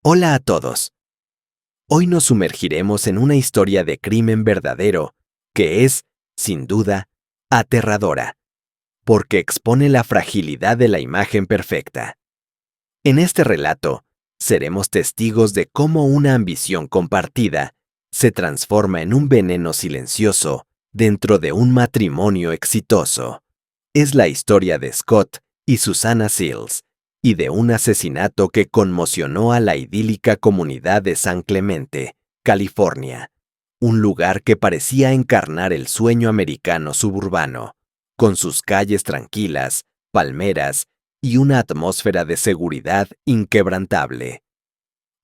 Hola a todos. Hoy nos sumergiremos en una historia de crimen verdadero que es, sin duda, aterradora, porque expone la fragilidad de la imagen perfecta. En este relato, seremos testigos de cómo una ambición compartida se transforma en un veneno silencioso dentro de un matrimonio exitoso. Es la historia de Scott y Susanna Seals, y de un asesinato que conmocionó a la idílica comunidad de San Clemente, California, un lugar que parecía encarnar el sueño americano suburbano, con sus calles tranquilas, palmeras y una atmósfera de seguridad inquebrantable.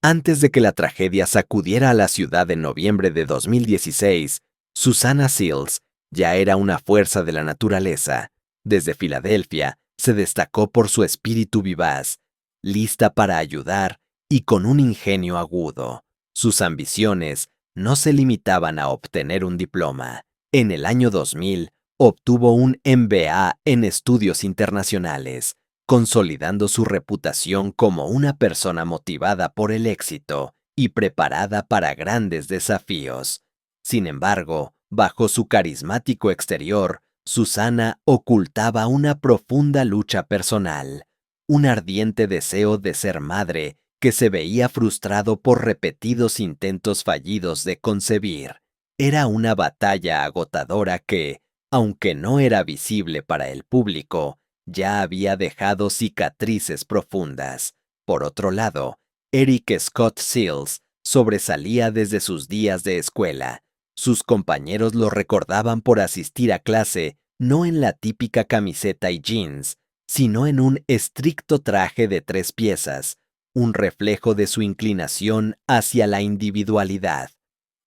Antes de que la tragedia sacudiera a la ciudad en noviembre de 2016, Susanna Seals ya era una fuerza de la naturaleza. Desde Filadelfia, se destacó por su espíritu vivaz, lista para ayudar y con un ingenio agudo. Sus ambiciones no se limitaban a obtener un diploma. En el año 2000, obtuvo un MBA en estudios internacionales, consolidando su reputación como una persona motivada por el éxito y preparada para grandes desafíos. Sin embargo, bajo su carismático exterior, Susanna ocultaba una profunda lucha personal, un ardiente deseo de ser madre que se veía frustrado por repetidos intentos fallidos de concebir. Era una batalla agotadora que, aunque no era visible para el público, ya había dejado cicatrices profundas. Por otro lado, Eric Scott Seals sobresalía desde sus días de escuela. Sus compañeros lo recordaban por asistir a clase no en la típica camiseta y jeans, sino en un estricto traje de 3 piezas, un reflejo de su inclinación hacia la individualidad.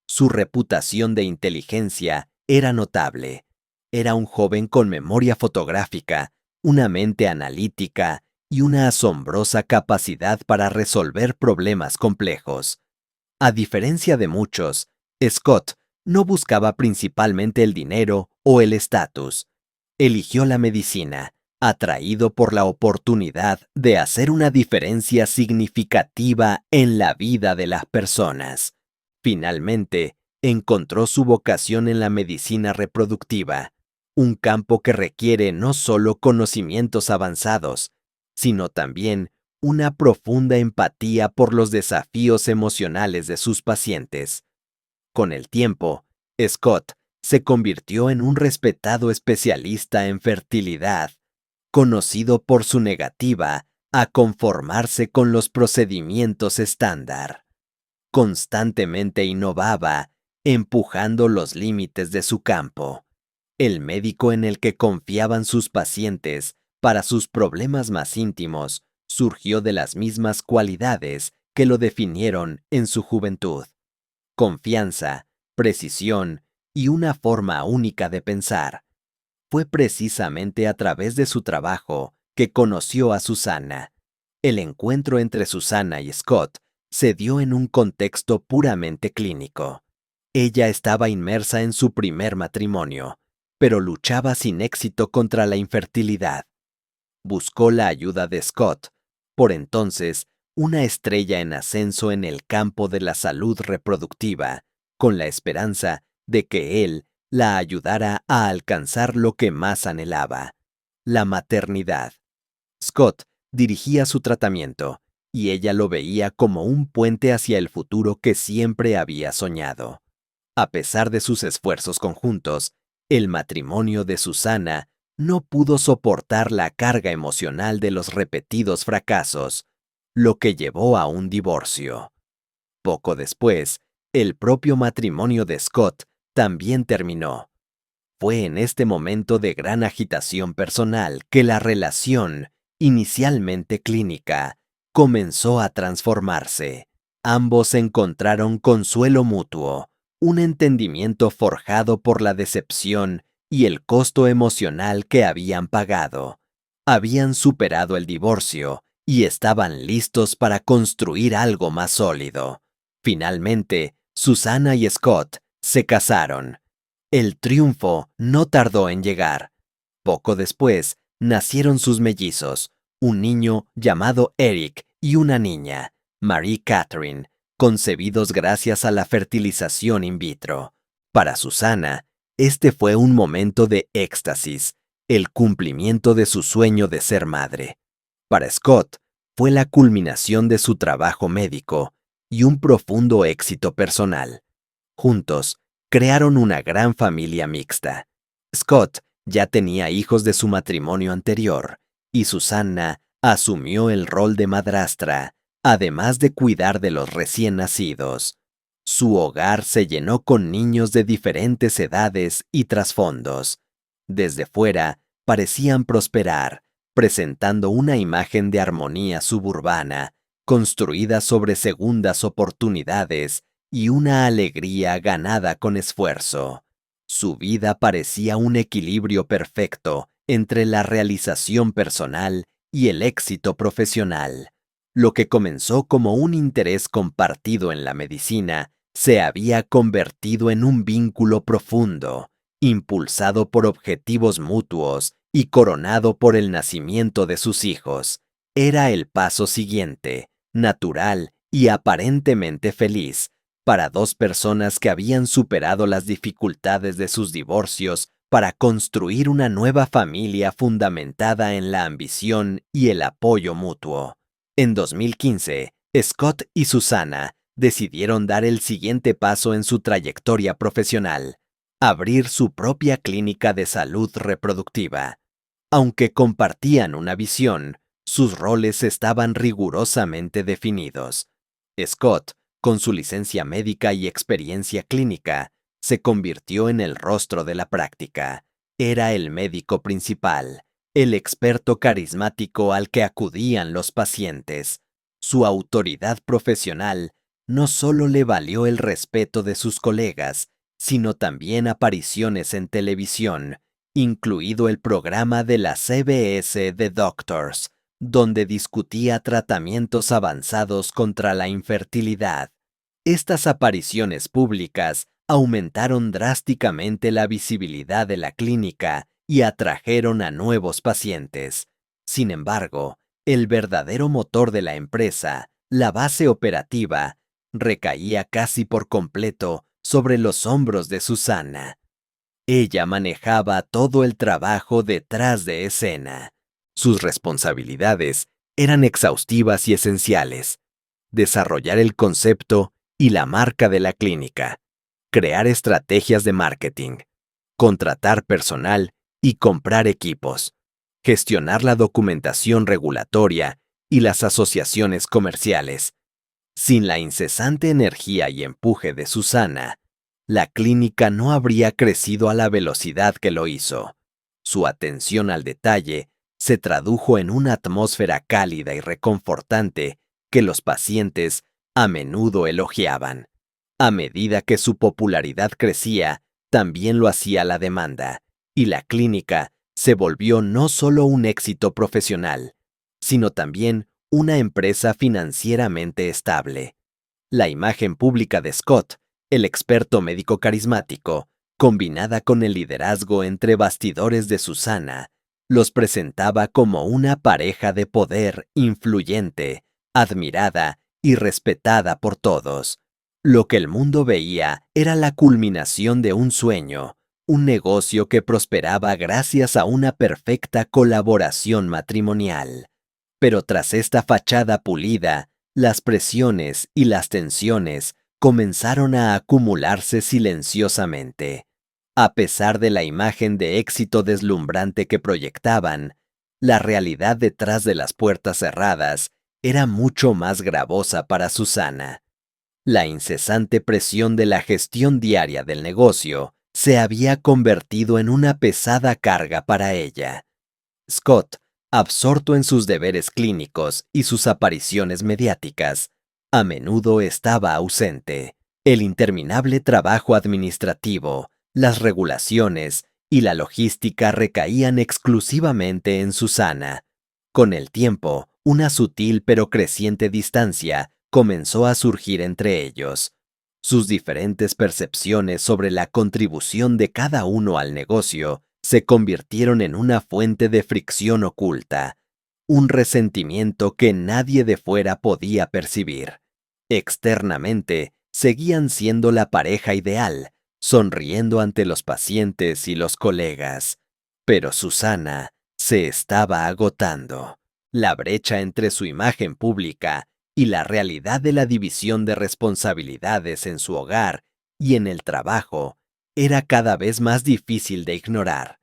Su reputación de inteligencia era notable. Era un joven con memoria fotográfica, una mente analítica y una asombrosa capacidad para resolver problemas complejos. A diferencia de muchos, Scott no buscaba principalmente el dinero o el estatus. Eligió la medicina, atraído por la oportunidad de hacer una diferencia significativa en la vida de las personas. Finalmente, encontró su vocación en la medicina reproductiva, un campo que requiere no solo conocimientos avanzados, sino también una profunda empatía por los desafíos emocionales de sus pacientes. Con el tiempo, Scott se convirtió en un respetado especialista en fertilidad, conocido por su negativa a conformarse con los procedimientos estándar. Constantemente innovaba, empujando los límites de su campo. El médico en el que confiaban sus pacientes para sus problemas más íntimos surgió de las mismas cualidades que lo definieron en su juventud: confianza, precisión y una forma única de pensar. Fue precisamente a través de su trabajo que conoció a Susanna. El encuentro entre Susanna y Scott se dio en un contexto puramente clínico. Ella estaba inmersa en su primer matrimonio, pero luchaba sin éxito contra la infertilidad. Buscó la ayuda de Scott, por entonces una estrella en ascenso en el campo de la salud reproductiva, con la esperanza de que él la ayudara a alcanzar lo que más anhelaba: la maternidad. Scott dirigía su tratamiento, y ella lo veía como un puente hacia el futuro que siempre había soñado. A pesar de sus esfuerzos conjuntos, el matrimonio de Susanna no pudo soportar la carga emocional de los repetidos fracasos, lo que llevó a un divorcio. Poco después, el propio matrimonio de Scott también terminó. Fue en este momento de gran agitación personal que la relación, inicialmente clínica, comenzó a transformarse. Ambos encontraron consuelo mutuo, un entendimiento forjado por la decepción y el costo emocional que habían pagado. Habían superado el divorcio y estaban listos para construir algo más sólido. Finalmente, Susanna y Scott se casaron. El triunfo no tardó en llegar. Poco después, nacieron sus mellizos, un niño llamado Eric y una niña, Marie Catherine, concebidos gracias a la fertilización in vitro. Para Susana, este fue un momento de éxtasis, el cumplimiento de su sueño de ser madre. Para Scott, fue la culminación de su trabajo médico y un profundo éxito personal. Juntos, crearon una gran familia mixta. Scott ya tenía hijos de su matrimonio anterior, y Susana asumió el rol de madrastra, además de cuidar de los recién nacidos. Su hogar se llenó con niños de diferentes edades y trasfondos. Desde fuera, parecían prosperar, presentando una imagen de armonía suburbana, construida sobre segundas oportunidades y una alegría ganada con esfuerzo. Su vida parecía un equilibrio perfecto entre la realización personal y el éxito profesional. Lo que comenzó como un interés compartido en la medicina se había convertido en un vínculo profundo, impulsado por objetivos mutuos y coronado por el nacimiento de sus hijos. Era el paso siguiente, natural y aparentemente feliz, para dos personas que habían superado las dificultades de sus divorcios para construir una nueva familia fundamentada en la ambición y el apoyo mutuo. En 2015, Scott y Susana decidieron dar el siguiente paso en su trayectoria profesional: abrir su propia clínica de salud reproductiva. Aunque compartían una visión, sus roles estaban rigurosamente definidos. Scott, con su licencia médica y experiencia clínica, se convirtió en el rostro de la práctica. Era el médico principal, el experto carismático al que acudían los pacientes. Su autoridad profesional no solo le valió el respeto de sus colegas, sino también apariciones en televisión, incluido el programa de la CBS The Doctors, donde discutía tratamientos avanzados contra la infertilidad. Estas apariciones públicas aumentaron drásticamente la visibilidad de la clínica y atrajeron a nuevos pacientes. Sin embargo, el verdadero motor de la empresa, la base operativa, recaía casi por completo sobre los hombros de Susana. Ella manejaba todo el trabajo detrás de escena. Sus responsabilidades eran exhaustivas y esenciales: desarrollar el concepto y la marca de la clínica, crear estrategias de marketing, contratar personal y comprar equipos, gestionar la documentación regulatoria y las asociaciones comerciales. Sin la incesante energía y empuje de Susana, la clínica no habría crecido a la velocidad que lo hizo. Su atención al detalle se tradujo en una atmósfera cálida y reconfortante que los pacientes a menudo elogiaban. A medida que su popularidad crecía, también lo hacía la demanda, y la clínica se volvió no solo un éxito profesional, sino también una empresa financieramente estable. La imagen pública de Scott, el experto médico carismático, combinada con el liderazgo entre bastidores de Susana, los presentaba como una pareja de poder influyente, admirada y respetada por todos. Lo que el mundo veía era la culminación de un sueño, un negocio que prosperaba gracias a una perfecta colaboración matrimonial. Pero tras esta fachada pulida, las presiones y las tensiones comenzaron a acumularse silenciosamente. A pesar de la imagen de éxito deslumbrante que proyectaban, la realidad detrás de las puertas cerradas era mucho más gravosa para Susana. La incesante presión de la gestión diaria del negocio se había convertido en una pesada carga para ella. Scott, absorto en sus deberes clínicos y sus apariciones mediáticas, a menudo estaba ausente. El interminable trabajo administrativo, las regulaciones y la logística recaían exclusivamente en Susana. Con el tiempo, una sutil pero creciente distancia comenzó a surgir entre ellos. Sus diferentes percepciones sobre la contribución de cada uno al negocio se convirtieron en una fuente de fricción oculta. un resentimiento que nadie de fuera podía percibir. Externamente, seguían siendo la pareja ideal, sonriendo ante los pacientes y los colegas. Pero Susana se estaba agotando. La brecha entre su imagen pública y la realidad de la división de responsabilidades en su hogar y en el trabajo era cada vez más difícil de ignorar.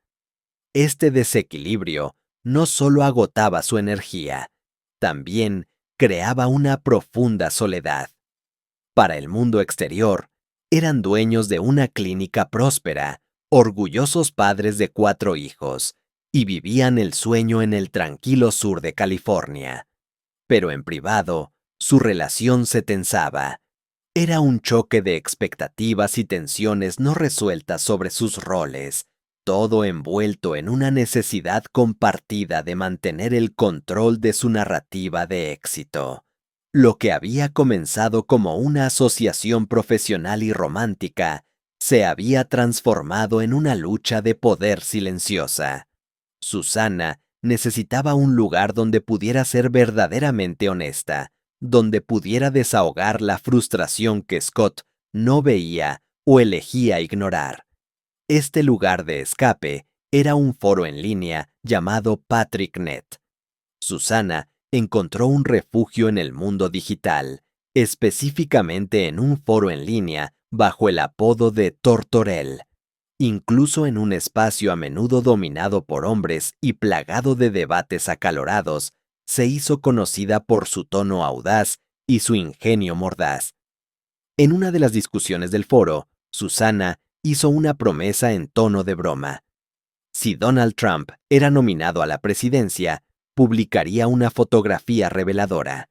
Este desequilibrio no solo agotaba su energía, también creaba una profunda soledad. Para el mundo exterior, eran dueños de una clínica próspera, orgullosos padres de 4 hijos, y vivían el sueño en el tranquilo sur de California. Pero en privado, su relación se tensaba. Era un choque de expectativas y tensiones no resueltas sobre sus roles, todo envuelto en una necesidad compartida de mantener el control de su narrativa de éxito. Lo que había comenzado como una asociación profesional y romántica se había transformado en una lucha de poder silenciosa. Susana necesitaba un lugar donde pudiera ser verdaderamente honesta, donde pudiera desahogar la frustración que Scott no veía o elegía ignorar. Este lugar de escape era un foro en línea llamado PatrickNet. Susana encontró un refugio en el mundo digital, específicamente en un foro en línea bajo el apodo de Tortorel. Incluso en un espacio a menudo dominado por hombres y plagado de debates acalorados, se hizo conocida por su tono audaz y su ingenio mordaz. En una de las discusiones del foro, Susana hizo una promesa en tono de broma. Si Donald Trump era nominado a la presidencia, publicaría una fotografía reveladora.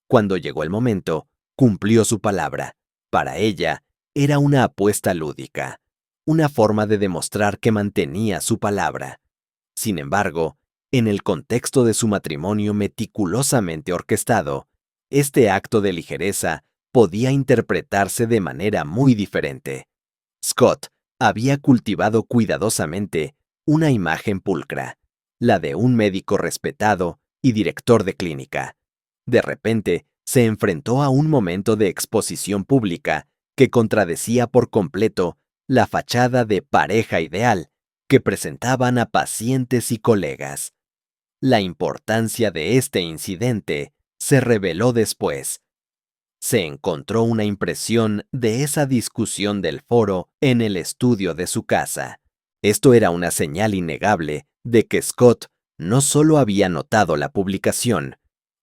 Cuando llegó el momento, cumplió su palabra. Para ella, era una apuesta lúdica, una forma de demostrar que mantenía su palabra. Sin embargo, en el contexto de su matrimonio meticulosamente orquestado, este acto de ligereza podía interpretarse de manera muy diferente. Scott había cultivado cuidadosamente una imagen pulcra, la de un médico respetado y director de clínica. De repente, se enfrentó a un momento de exposición pública que contradecía por completo la fachada de pareja ideal que presentaban a pacientes y colegas. La importancia de este incidente se reveló después. Se encontró una impresión de esa discusión del foro en el estudio de su casa. Esto era una señal innegable de que Scott no solo había notado la publicación,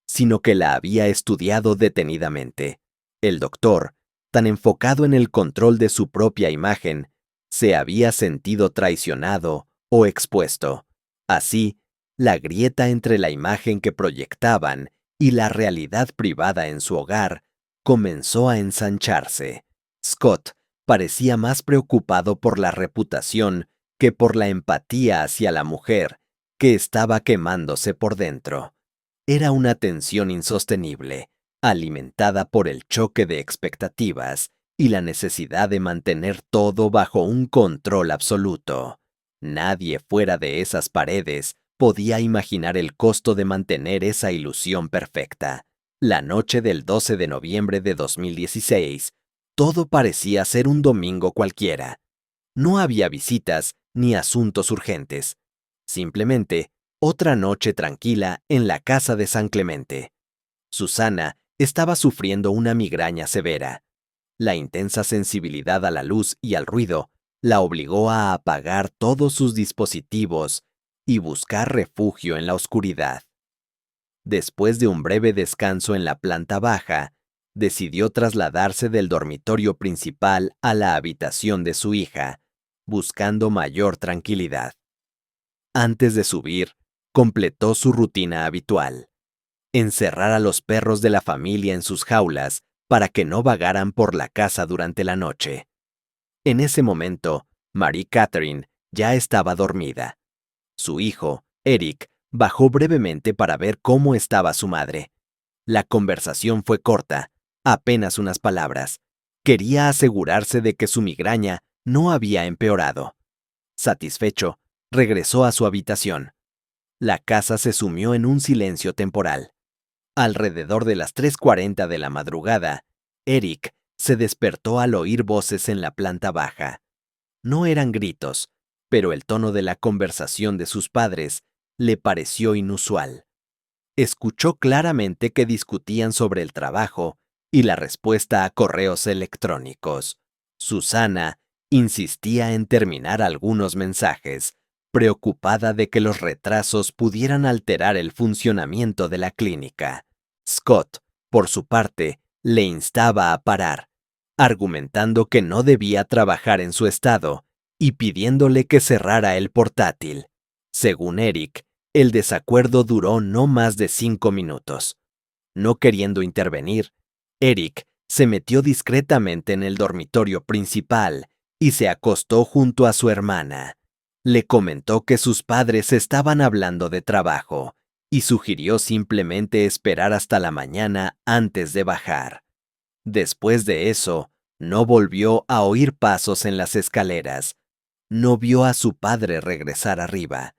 sino que la había estudiado detenidamente. El doctor, tan enfocado en el control de su propia imagen, se había sentido traicionado o expuesto. Así, la grieta entre la imagen que proyectaban y la realidad privada en su hogar comenzó a ensancharse. Scott parecía más preocupado por la reputación que por la empatía hacia la mujer, que estaba quemándose por dentro. Era una tensión insostenible, alimentada por el choque de expectativas y la necesidad de mantener todo bajo un control absoluto. Nadie fuera de esas paredes podía imaginar el costo de mantener esa ilusión perfecta. La noche del 12 de noviembre de 2016, todo parecía ser un domingo cualquiera. No había visitas ni asuntos urgentes. Simplemente, otra noche tranquila en la casa de San Clemente. Susana estaba sufriendo una migraña severa. La intensa sensibilidad a la luz y al ruido la obligó a apagar todos sus dispositivos y buscar refugio en la oscuridad. Después de un breve descanso en la planta baja, decidió trasladarse del dormitorio principal a la habitación de su hija, buscando mayor tranquilidad. Antes de subir, completó su rutina habitual: encerrar a los perros de la familia en sus jaulas para que no vagaran por la casa durante la noche. En ese momento, Mary Catherine ya estaba dormida. Su hijo, Eric, bajó brevemente para ver cómo estaba su madre. La conversación fue corta, apenas unas palabras. Quería asegurarse de que su migraña no había empeorado. Satisfecho, regresó a su habitación. La casa se sumió en un silencio temporal. Alrededor de las 3:40 de la madrugada, Eric se despertó al oír voces en la planta baja. No eran gritos, pero el tono de la conversación de sus padres le pareció inusual. Escuchó claramente que discutían sobre el trabajo y la respuesta a correos electrónicos. Susana insistía en terminar algunos mensajes, preocupada de que los retrasos pudieran alterar el funcionamiento de la clínica. Scott, por su parte, le instaba a parar, argumentando que no debía trabajar en su estado y pidiéndole que cerrara el portátil. Según Eric, el desacuerdo duró no más de 5 minutos. No queriendo intervenir, Eric se metió discretamente en el dormitorio principal y se acostó junto a su hermana. Le comentó que sus padres estaban hablando de trabajo y sugirió simplemente esperar hasta la mañana antes de bajar. Después de eso, no volvió a oír pasos en las escaleras. No vio a su padre regresar arriba.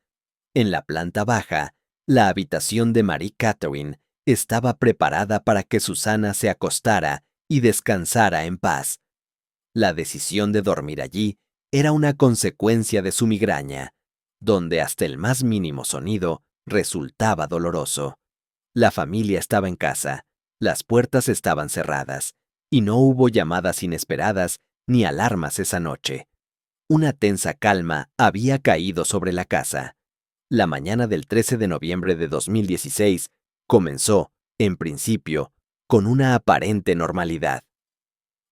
En la planta baja, la habitación de Marie Catherine estaba preparada para que Susana se acostara y descansara en paz. La decisión de dormir allí era una consecuencia de su migraña, donde hasta el más mínimo sonido resultaba doloroso. La familia estaba en casa, las puertas estaban cerradas, y no hubo llamadas inesperadas ni alarmas esa noche. Una tensa calma había caído sobre la casa. La mañana del 13 de noviembre de 2016 comenzó, en principio, con una aparente normalidad.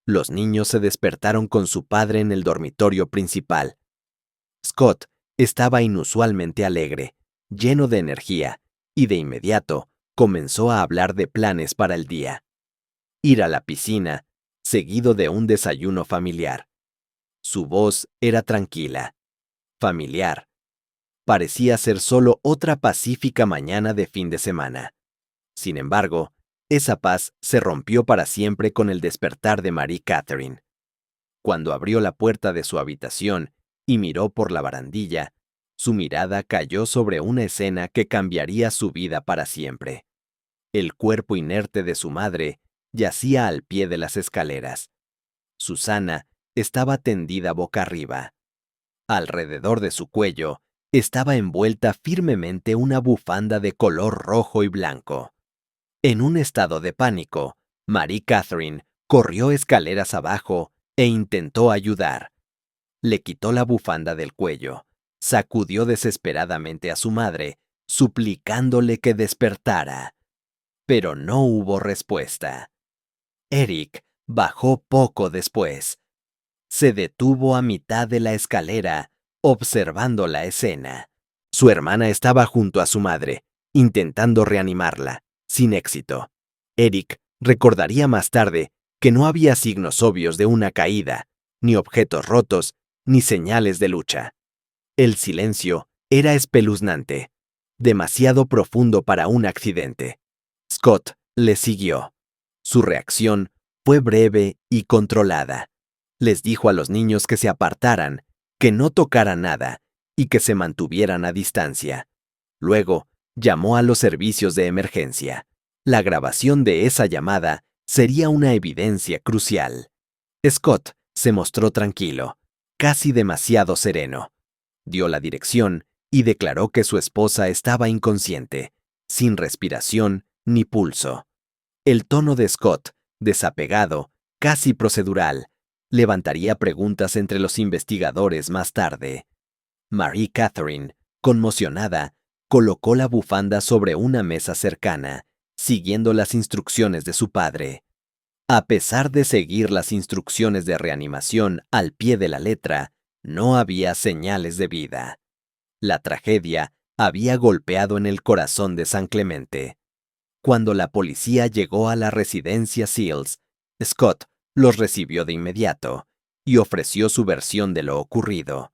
Los niños se despertaron con su padre en el dormitorio principal. Scott estaba inusualmente alegre, lleno de energía, y de inmediato comenzó a hablar de planes para el día. Ir a la piscina, seguido de un desayuno familiar. Su voz era tranquila, familiar. Parecía ser solo otra pacífica mañana de fin de semana. Sin embargo, esa paz se rompió para siempre con el despertar de Marie Catherine. Cuando abrió la puerta de su habitación y miró por la barandilla, su mirada cayó sobre una escena que cambiaría su vida para siempre. El cuerpo inerte de su madre yacía al pie de las escaleras. Susana estaba tendida boca arriba. Alrededor de su cuello estaba envuelta firmemente una bufanda de color rojo y blanco. En un estado de pánico, Marie Catherine corrió escaleras abajo e intentó ayudar. Le quitó la bufanda del cuello, sacudió desesperadamente a su madre, suplicándole que despertara. Pero no hubo respuesta. Eric bajó poco después. Se detuvo a mitad de la escalera, observando la escena. Su hermana estaba junto a su madre, intentando reanimarla, sin éxito. Eric recordaría más tarde que no había signos obvios de una caída, ni objetos rotos, ni señales de lucha. El silencio era espeluznante, demasiado profundo para un accidente. Scott le siguió. Su reacción fue breve y controlada. Les dijo a los niños que se apartaran, que no tocaran nada y que se mantuvieran a distancia. Luego, llamó a los servicios de emergencia. La grabación de esa llamada sería una evidencia crucial. Scott se mostró tranquilo, casi demasiado sereno. Dio la dirección y declaró que su esposa estaba inconsciente, sin respiración ni pulso. El tono de Scott, desapegado, casi procedural, levantaría preguntas entre los investigadores más tarde. Marie Catherine, conmocionada, colocó la bufanda sobre una mesa cercana, siguiendo las instrucciones de su padre. A pesar de seguir las instrucciones de reanimación al pie de la letra, no había señales de vida. La tragedia había golpeado en el corazón de San Clemente. Cuando la policía llegó a la residencia Seals, Scott los recibió de inmediato y ofreció su versión de lo ocurrido.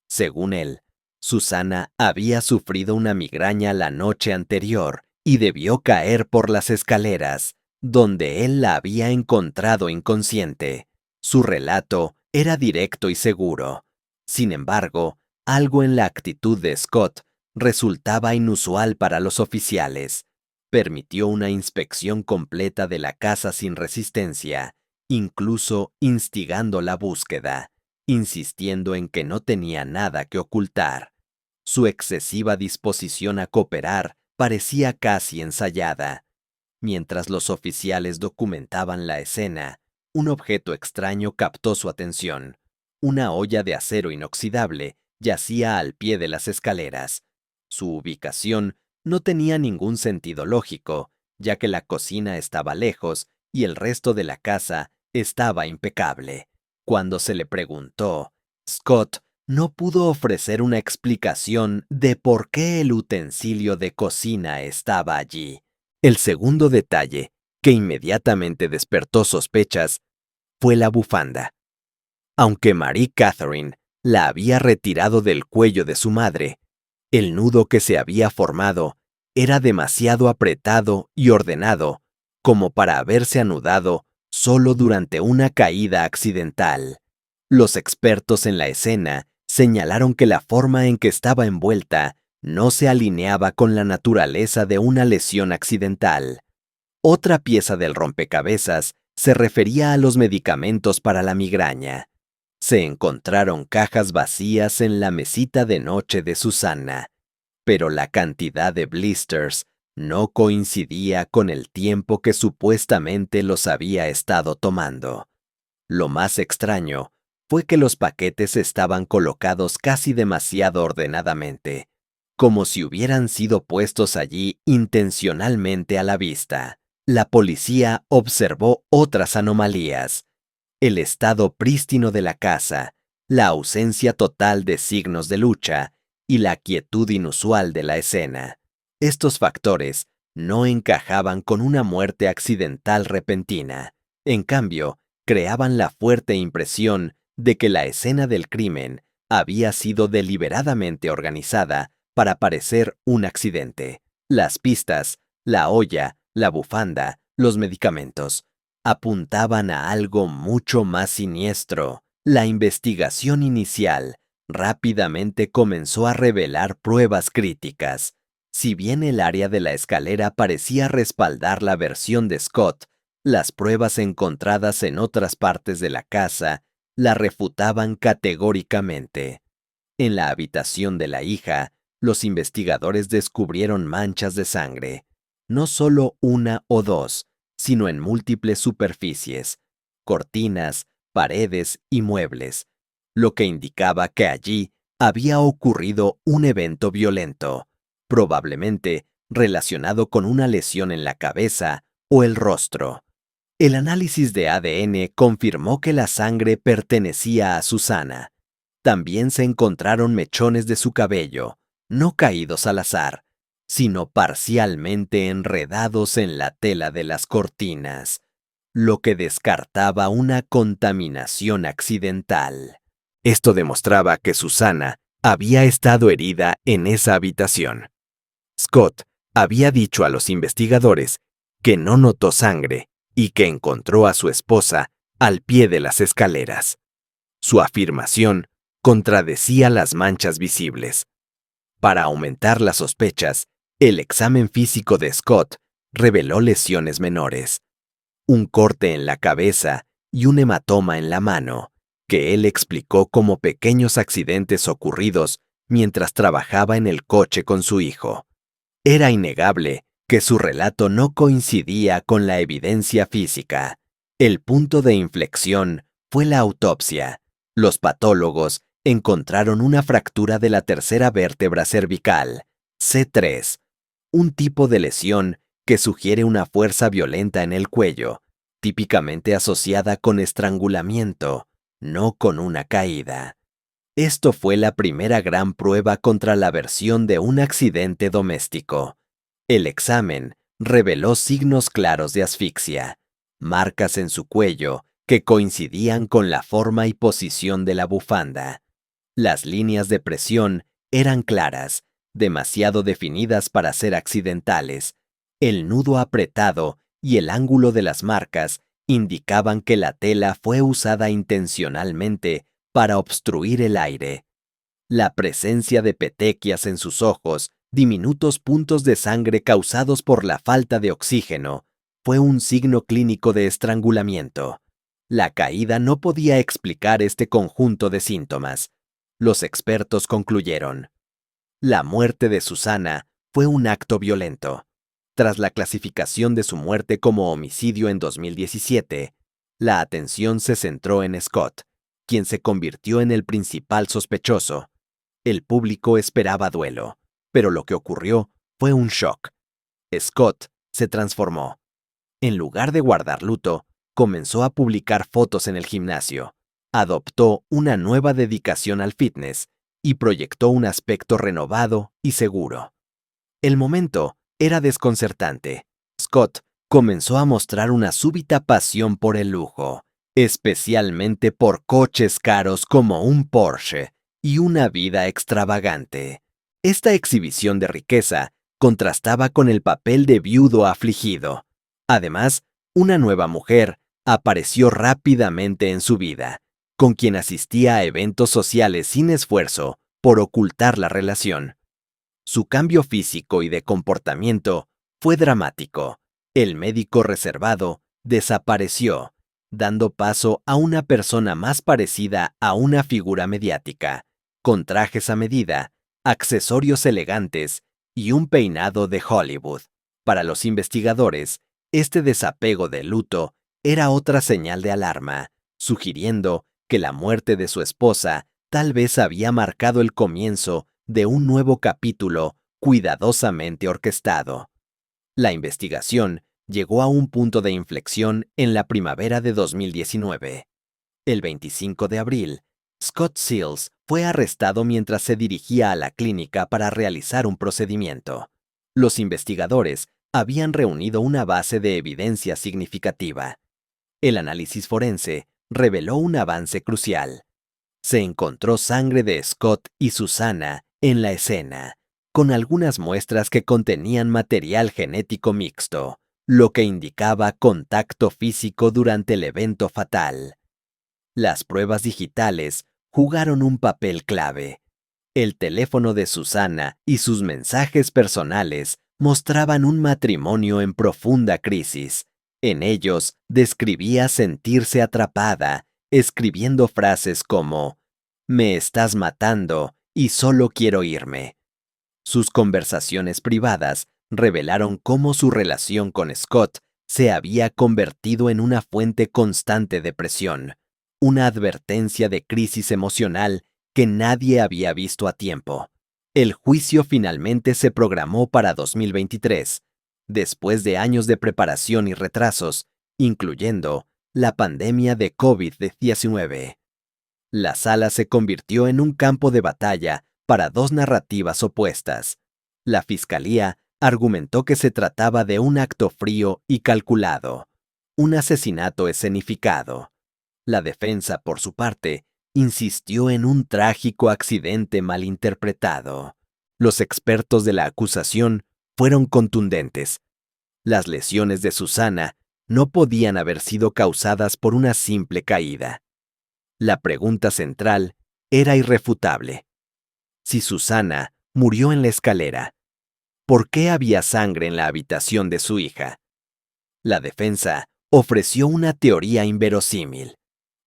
Según él, Susana había sufrido una migraña la noche anterior y debió caer por las escaleras, donde él la había encontrado inconsciente. Su relato era directo y seguro. Sin embargo, algo en la actitud de Scott resultaba inusual para los oficiales. Permitió una inspección completa de la casa sin resistencia, incluso instigando la búsqueda, insistiendo en que no tenía nada que ocultar. Su excesiva disposición a cooperar parecía casi ensayada. Mientras los oficiales documentaban la escena, un objeto extraño captó su atención. Una olla de acero inoxidable yacía al pie de las escaleras. Su ubicación no tenía ningún sentido lógico, ya que la cocina estaba lejos y el resto de la casa estaba impecable. Cuando se le preguntó, Scott no pudo ofrecer una explicación de por qué el utensilio de cocina estaba allí. El segundo detalle, que inmediatamente despertó sospechas, fue la bufanda. Aunque Marie Catherine la había retirado del cuello de su madre, el nudo que se había formado era demasiado apretado y ordenado como para haberse anudado solo durante una caída accidental. Los expertos en la escena señalaron que la forma en que estaba envuelta no se alineaba con la naturaleza de una lesión accidental. Otra pieza del rompecabezas se refería a los medicamentos para la migraña. Se encontraron cajas vacías en la mesita de noche de Susannah, pero la cantidad de blisters no coincidía con el tiempo que supuestamente los había estado tomando. Lo más extraño fue que los paquetes estaban colocados casi demasiado ordenadamente, como si hubieran sido puestos allí intencionalmente a la vista. La policía observó otras anomalías: el estado prístino de la casa, la ausencia total de signos de lucha y la quietud inusual de la escena. Estos factores no encajaban con una muerte accidental repentina. En cambio, creaban la fuerte impresión de que la escena del crimen había sido deliberadamente organizada para parecer un accidente. Las pistas, la olla, la bufanda, los medicamentos, apuntaban a algo mucho más siniestro. La investigación inicial rápidamente comenzó a revelar pruebas críticas. Si bien el área de la escalera parecía respaldar la versión de Scott, las pruebas encontradas en otras partes de la casa la refutaban categóricamente. En la habitación de la hija, los investigadores descubrieron manchas de sangre, no solo una o dos, sino en múltiples superficies, cortinas, paredes y muebles, lo que indicaba que allí había ocurrido un evento violento, probablemente relacionado con una lesión en la cabeza o el rostro. El análisis de ADN confirmó que la sangre pertenecía a Susannah. También se encontraron mechones de su cabello, no caídos al azar, sino parcialmente enredados en la tela de las cortinas, lo que descartaba una contaminación accidental. Esto demostraba que Susannah había estado herida en esa habitación. Scott había dicho a los investigadores que no notó sangre y que encontró a su esposa al pie de las escaleras. Su afirmación contradecía las manchas visibles. Para aumentar las sospechas, el examen físico de Scott reveló lesiones menores: un corte en la cabeza y un hematoma en la mano, que él explicó como pequeños accidentes ocurridos mientras trabajaba en el coche con su hijo. Era innegable que su relato no coincidía con la evidencia física. El punto de inflexión fue la autopsia. Los patólogos encontraron una fractura de la tercera vértebra cervical, C3, un tipo de lesión que sugiere una fuerza violenta en el cuello, típicamente asociada con estrangulamiento, no con una caída. Esto fue la primera gran prueba contra la versión de un accidente doméstico. El examen reveló signos claros de asfixia, marcas en su cuello que coincidían con la forma y posición de la bufanda. Las líneas de presión eran claras, demasiado definidas para ser accidentales. El nudo apretado y el ángulo de las marcas indicaban que la tela fue usada intencionalmente para obstruir el aire. La presencia de petequias en sus ojos, diminutos puntos de sangre causados por la falta de oxígeno, fue un signo clínico de estrangulamiento. La caída no podía explicar este conjunto de síntomas. Los expertos concluyeron: la muerte de Susana fue un acto violento. Tras la clasificación de su muerte como homicidio en 2017, la atención se centró en Scott, quien se convirtió en el principal sospechoso. El público esperaba duelo, pero lo que ocurrió fue un shock. Scott se transformó. En lugar de guardar luto, comenzó a publicar fotos en el gimnasio, adoptó una nueva dedicación al fitness y proyectó un aspecto renovado y seguro. El momento era desconcertante. Scott comenzó a mostrar una súbita pasión por el lujo, especialmente por coches caros como un Porsche y una vida extravagante. Esta exhibición de riqueza contrastaba con el papel de viudo afligido. Además, una nueva mujer apareció rápidamente en su vida, con quien asistía a eventos sociales sin esfuerzo por ocultar la relación. Su cambio físico y de comportamiento fue dramático. El médico reservado desapareció, dando paso a una persona más parecida a una figura mediática, con trajes a medida, accesorios elegantes y un peinado de Hollywood. Para los investigadores, este desapego del luto era otra señal de alarma, sugiriendo que la muerte de su esposa tal vez había marcado el comienzo de un nuevo capítulo cuidadosamente orquestado. La investigación llegó a un punto de inflexión en la primavera de 2019. El 25 de abril, Scott Seals fue arrestado mientras se dirigía a la clínica para realizar un procedimiento. Los investigadores habían reunido una base de evidencia significativa. El análisis forense reveló un avance crucial. Se encontró sangre de Scott y Susana en la escena, con algunas muestras que contenían material genético mixto, lo que indicaba contacto físico durante el evento fatal. Las pruebas digitales jugaron un papel clave. El teléfono de Susana y sus mensajes personales mostraban un matrimonio en profunda crisis. En ellos describía sentirse atrapada, escribiendo frases como «Me estás matando y solo quiero irme». Sus conversaciones privadas revelaron cómo su relación con Scott se había convertido en una fuente constante de presión, una advertencia de crisis emocional que nadie había visto a tiempo. El juicio finalmente se programó para 2023, después de años de preparación y retrasos, incluyendo la pandemia de COVID-19. La sala se convirtió en un campo de batalla para dos narrativas opuestas. La fiscalía argumentó que se trataba de un acto frío y calculado, un asesinato escenificado. La defensa, por su parte, insistió en un trágico accidente malinterpretado. Los expertos de la acusación fueron contundentes. Las lesiones de Susana no podían haber sido causadas por una simple caída. La pregunta central era irrefutable. Si Susana murió en la escalera, ¿por qué había sangre en la habitación de su hija? La defensa ofreció una teoría inverosímil.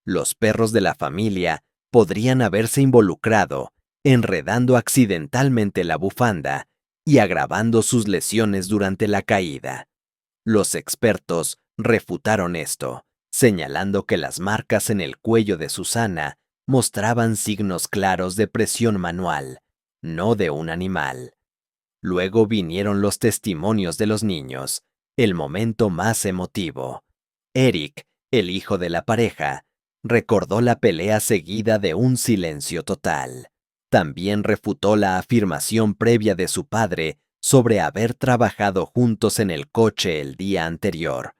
Los perros de la familia podrían haberse involucrado, enredando accidentalmente la bufanda y agravando sus lesiones durante la caída. Los expertos refutaron esto, señalando que las marcas en el cuello de Susana mostraban signos claros de presión manual, no de un animal. Luego vinieron los testimonios de los niños, el momento más emotivo. Eric, el hijo de la pareja, recordó la pelea seguida de un silencio total. También refutó la afirmación previa de su padre sobre haber trabajado juntos en el coche el día anterior,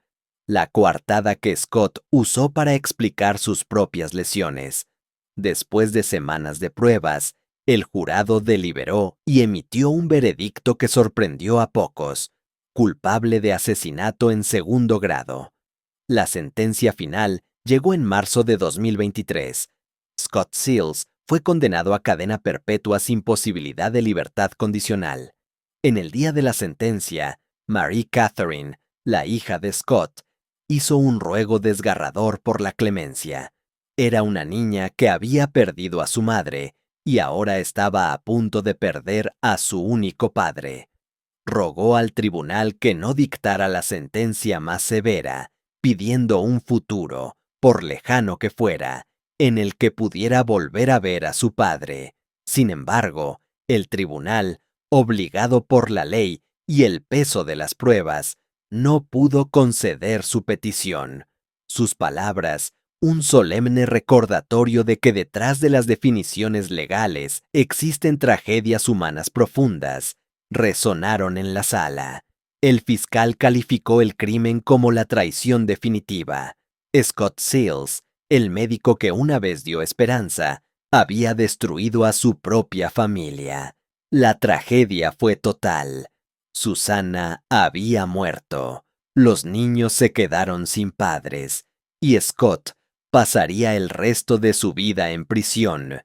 la coartada que Scott usó para explicar sus propias lesiones. Después de semanas de pruebas, el jurado deliberó y emitió un veredicto que sorprendió a pocos: culpable de asesinato en segundo grado. La sentencia final llegó en marzo de 2023. Scott Seals fue condenado a cadena perpetua sin posibilidad de libertad condicional. En el día de la sentencia, Marie Catherine, la hija de Scott, hizo un ruego desgarrador por la clemencia. Era una niña que había perdido a su madre y ahora estaba a punto de perder a su único padre. Rogó al tribunal que no dictara la sentencia más severa, pidiendo un futuro, por lejano que fuera, en el que pudiera volver a ver a su padre. Sin embargo, el tribunal, obligado por la ley y el peso de las pruebas, no pudo conceder su petición. Sus palabras, un solemne recordatorio de que detrás de las definiciones legales existen tragedias humanas profundas, resonaron en la sala. El fiscal calificó el crimen como la traición definitiva. Scott Seals, el médico que una vez dio esperanza, había destruido a su propia familia. La tragedia fue total. Susana había muerto. Los niños se quedaron sin padres y Scott pasaría el resto de su vida en prisión,